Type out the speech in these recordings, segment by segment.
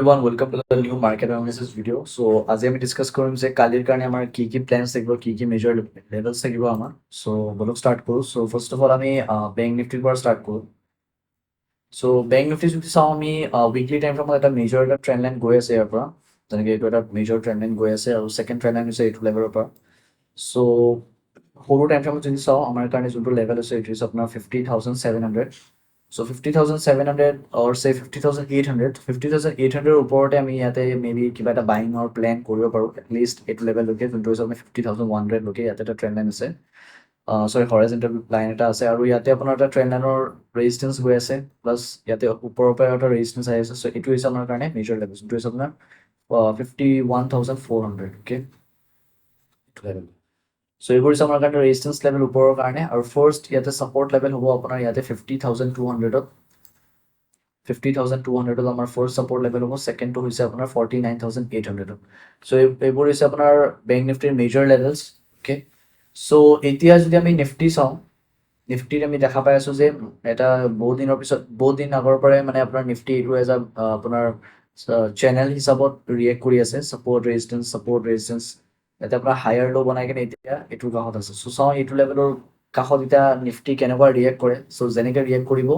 everyone, welcome to the new market analysis video. So as আমি discuss কৰিম যে কালিৰ কাৰণে আমাৰ কি প্ল্যানছ থাকিব কি মেজৰ লেভেলছ থাকিব আমাৰ সো বলক স্টাৰ্ট কৰো সো ফাৰ্স্ট অফ অল আমি বেংক নিফটিৰ পৰা স্টাৰ্ট কৰো সো বেংক নিফটি যদি চাওঁ আমি উইকলি টাইম ফ্ৰেমত এটা মেজৰ এটা ট্ৰেন্ড লাইন গৈ আছে ইয়াৰ পৰা যেনেকৈ এইটো এটা মেজৰ ট্ৰেন্ড লাইন গৈ আছে আৰু সেকেন্ড ট্ৰেন্ড লাইন হৈছে এইটো লেভেলৰ পৰা সো সৰু টাইম ফ্ৰেমত যদি চাওঁ আমাৰ কাৰণে যোনটো লেভেল আছে এইটো হৈছে আপোনাৰ 50,700 So 50,700 or say 50,800. 50,800 ওপৰতে আমি ইয়াতে মেবি কিবা এটা বাইং অৰ প্লেন কৰিব পাৰোঁ এটলিষ্ট এইটো লেভেললৈকে যোনটো হৈছে আমি 50,100লৈকে ইয়াতে এটা ট্ৰেণ্ড লাইন আছে চৰি হৰাইজণ্টেল লাইন এটা আছে আৰু ইয়াতে আপোনাৰ এটা ট্ৰেণ্ড লাইনৰ ৰেজিষ্টেঞ্চ গৈ আছে প্লাছ ইয়াতে ওপৰৰ পৰা এটা ৰেজিষ্টেঞ্চ আহি আছে চ' এইটো হৈছে আমাৰ কাৰণে মেজৰ লেভেল যোনটো হৈছে আপোনাৰ 51,400 অ'কে এইটো লেভেল সো এইবোৰ হৈছে আমাৰ কাৰণে ৰেজিষ্টেঞ্চ লেভেল ওপৰৰ কাৰণে আৰু ফাৰ্ষ্ট ইয়াতে ছাপৰ্ট লেভেল হ'ব আপোনাৰ ইয়াতে 50,200ত 50,200ত আমাৰ ফাৰ্ষ্ট ছাপৰ্ট লেভেল হ'ব ছেকেণ্ডটো হৈছে আপোনাৰ 49,800ত সো এইবোৰ হৈছে আপোনাৰ বেংক নিফটিৰ মেজৰ লেভেলছ অ'কে সো এতিয়া যদি আমি নিফটি চাওঁ নিফটিত আমি দেখা পাই আছোঁ যে এটা বহুত দিন আগৰ পৰাই মানে আপোনাৰ নিফটি এইটো এজ আপোনাৰ চেনেল হিচাপত ৰিয়েক্ট কৰি আছে ছাপৰ্ট ৰেজিষ্টেঞ্চ এটা আপোনাৰ হায়াৰ ল' বনাই কিনে এতিয়া এইটোৰ কাষত আছে চ' চাওঁ এইটো লেভেলৰ কাষত এতিয়া নিফটি কেনেকুৱা ৰিয়েক্ট কৰে চ' যেনেকৈ ৰিয়েক্ট কৰিব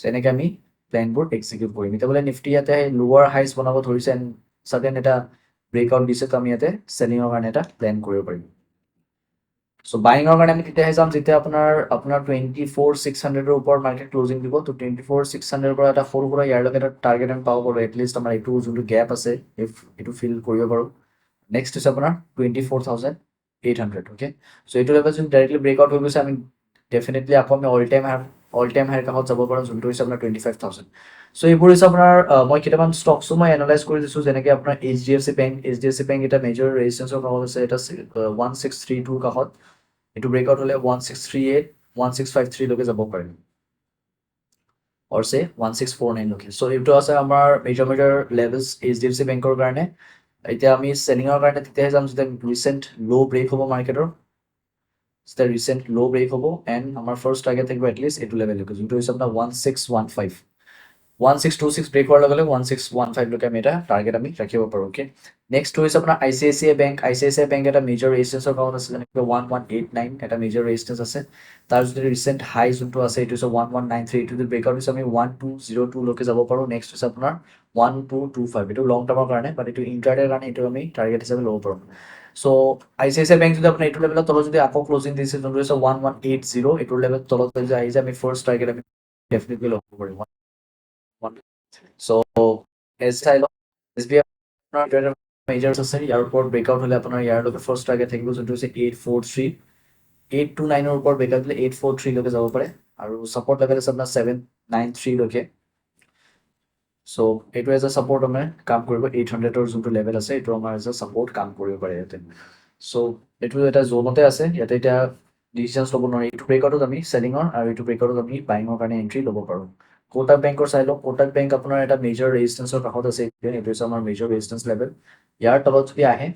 যেনেকৈ আমি প্লেনবোৰ এক্সিকিউট কৰিম এতিয়া বোলে নিফটি ইয়াতে লোৱাৰ হাইজ বনাব ধৰিছে এণ্ড ছাডেন এটা ব্ৰেকআউট দিছে তো আমি ইয়াতে চেলিঙৰ কাৰণে এটা প্লেন কৰিব পাৰিম চ' বাইঙৰ কাৰণে আমি তেতিয়াহে যাম যেতিয়া আপোনাৰ 24,600ৰ ওপৰত মাৰ্কেট ক্লজিং দিব তো 24,600ৰ পৰা এটা সৰু সুৰা ইয়াৰ লগে এটা টাৰ্গেট আমি পাব পাৰোঁ এটলিষ্ট আমাৰ এইটো যোনটো গেপ আছে এইটো ফিল কৰিব পাৰোঁ নেক্সট হৈছে আপোনাৰ 24,800 অ'কে চ' এইটো লেভেল যোন ডাইৰেক্টলি ব্ৰেকআউট হৈ গৈছে আমি ডেফিনেটলি আকৌ আমি অল টাইম হাইৰ কাষত যাব পাৰোঁ যোনটো হৈছে আপোনাৰ 25,000 চ' এইবোৰ হৈছে আপোনাৰ মই কেইটামান ষ্টকছো মই এনালাইজ কৰি দিছোঁ যেনেকৈ আপোনাৰ HDFC বেংক এটা মেজৰ ৰেজিষ্টেঞ্চৰ কাষত আছে এটা 1632 কাষত এইটো ব্ৰেকআউট হ'লে 1638 1653 লৈকে যাব পাৰে অৰ চে 1649 লৈকে চ' এইটো আছে আমাৰ মেজৰ লেভেলছ HDFC বেংকৰ কাৰণে এতিয়া আমি চেলিঙৰ কাৰণে তেতিয়াহে যাম যেতিয়া ৰিচেণ্ট ল' ব্ৰেক হ'ব মাৰ্কেটৰ যেতিয়া ৰিচেণ্ট ল' ব্ৰেক হ'ব এণ্ড আমাৰ ফাৰ্ষ্ট টাৰ্গেট থাকিব এটলিষ্ট এইটো লেভেললৈকে যোনটো হৈছে আপোনাৰ 1615 1626 ব্ৰেক হোৱাৰ লগে লগে 1615লৈকে আমি এটা টাৰ্গেট আমি ৰাখিব পাৰোঁ অ'কে নেক্সট হৈছে আপোনাৰ ICICI বেংক এটা মেজৰ ৰেজিষ্টেঞ্চৰ কাষত আছে যেনেকৈ 1189 এটা মেজৰ ৰেজিষ্টেঞ্চ আছে তাৰ যদি ৰিচেণ্ট হাই যোনটো আছে এইটো হৈছে 1193 এইটো যদি ব্ৰেকআউট হৈছে আমি 1202 লৈকে যাব পাৰোঁ নেক্সট হৈছে আপোনাৰ 1225 এইটো লং টাৰ্মৰ কাৰণে বাট এইটো ইণ্টাৰডেৰ কাৰণে এইটো আমি টাৰ্গেট হিচাপে ল'ব পাৰোঁ চ' ICICI বেংক যদি আপোনাৰ এইটো লেভেলত তলত যদি আকৌ ক্লজিং দিছে যোনটো হৈছে 1180 এইটোৰ লেভেলত তলত যদি আহি যায় আমি ফাৰ্ষ্ট টাৰ্গেট আমি ডেফিনেটলি ল'ব পাৰিম চ' এজ চাই লওক SBI আপোনাৰ মেজৰ্ছ আছে ইয়াৰ ওপৰত ব্ৰেকআউট হ'লে আপোনাৰ ইয়াৰ লগত ফাৰ্ষ্ট টাৰ্গেট থাকিব যোনটো হৈছে 843 829ৰ ওপৰত ব্ৰেকআউট হ'লে 843 লৈকে যাব পাৰে আৰু ছাপৰ্ট লেভেল আছে আপোনাৰ 793 লৈকে চ' এইটো এজ এ ছাপৰ্ট আমাৰ কাম কৰিব 800ৰ যোনটো লেভেল আছে এইটো আমাৰ এজ এ ছাপৰ্ট কাম কৰিব পাৰে ইয়াতে চ' এইটো এটা জ'নতে আছে ইয়াতে এতিয়া ডিচিশ্যনছ ল'ব নোৱাৰি এইটো ব্ৰেকআউটত আমি চেলিঙৰ আৰু এইটো ব্ৰেকআউটত আমি বাইঙৰ কাৰণে এণ্ট্ৰি ল'ব পাৰোঁ কোটাক বেংকৰ চাই লওক কোটাক বেংক আপোনাৰ এটা মেজৰ ৰেজিষ্টেঞ্চৰ কাষত আছে এইটো হৈছে আমাৰ মেজৰ ৰেজিষ্টেঞ্চ লেভেল ইয়াৰ তলত যদি আহে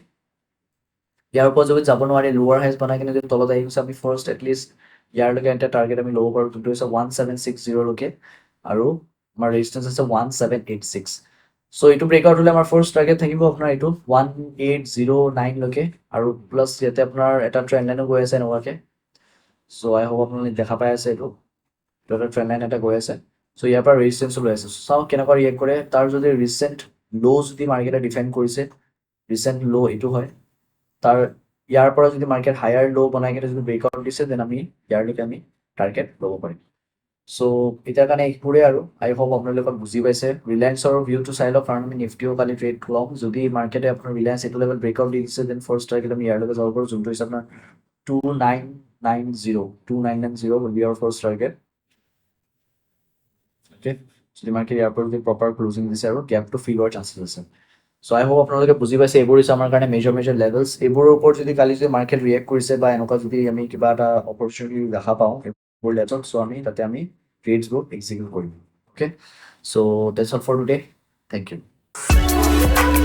ইয়াৰ ওপৰত যদি যাব নোৱাৰি লোৱাৰ হাইজ বনাই কিনে যদি তলত আহি গৈছে আমি ফাৰ্ষ্ট এটলিষ্ট ইয়াৰলৈকে এটা টাৰ্গেট আমি ল'ব পাৰোঁ যোনটো হৈছে 1760লৈকে আৰু আমাৰ ৰেজিষ্টেঞ্চ আছে 1786 চ' এইটো ব্ৰেকআউট হ'লে আমাৰ ফাৰ্ষ্ট টাৰ্গেট থাকিব আপোনাৰ এইটো 1809লৈকে আৰু প্লাছ ইয়াতে আপোনাৰ এটা ট্ৰেণ্ড লাইনো গৈ আছে এনেকুৱাকৈ চ' আই হোপ আপোনালোকে দেখা পাই আছে এইটো এটা ট্ৰেণ্ড লাইন এটা গৈ আছে চ' ইয়াৰ পৰা ৰেজিষ্টেঞ্চো লৈ আছে চাওঁ কেনেকুৱা ৰিয়েক্ট কৰে তাৰ যদি ৰিচেণ্ট ল' যদি মাৰ্কেটে ডিফেণ্ড কৰিছে ৰিচেণ্ট ল' এইটো হয় তাৰ ইয়াৰ পৰা যদি মাৰ্কেট হায়াৰ ল' বনাই কিনে যদি ব্ৰেকআউট দিছে দেন আমি ইয়াৰলৈকে আমি টাৰ্গেট ল'ব পাৰিম চ' এতিয়াৰ কাৰণে এইবোৰে আৰু আই হোপ আপোনালোকক বুজি পাইছে ৰিলায়েন্সৰ ভিউটো চাই লওক কাৰণ আমি নিফটিও কালি ট্ৰেড ল'ম যদি মাৰ্কেটে আপোনাৰ ৰিলায়েন্স এইটো লেভেল ব্ৰেকআউট দি দিছে দেন ফাৰ্ষ্ট টাৰ্গেট আমি ইয়াৰলৈকে যাব পাৰোঁ যোনটো হৈছে আপোনাৰ 2990 will be our first target okay যদি মাৰ্কেট ইয়াৰ পৰা যদি প্ৰপাৰ ক্লোজিং দিছে আৰু গেপটো ফিল হোৱাৰ চান্সেছ আছে চ' আই হোপ আপোনালোকে বুজি পাইছে এইবোৰ হৈছে আমাৰ কাৰণে মেজৰ লেভেলছ এইবোৰৰ ওপৰত যদি কালি যদি মাৰ্কেট ৰিয়েক্ট কৰিছে বা এনেকুৱা যদি আমি কিবা এটা অপৰচুনিটি দেখা পাওঁ এইবোৰ লেভেলছ চ' আমি তাতে আমি ট্ৰেডছবোৰ এক্সিকিউট কৰিম okay so' that's all for today thank U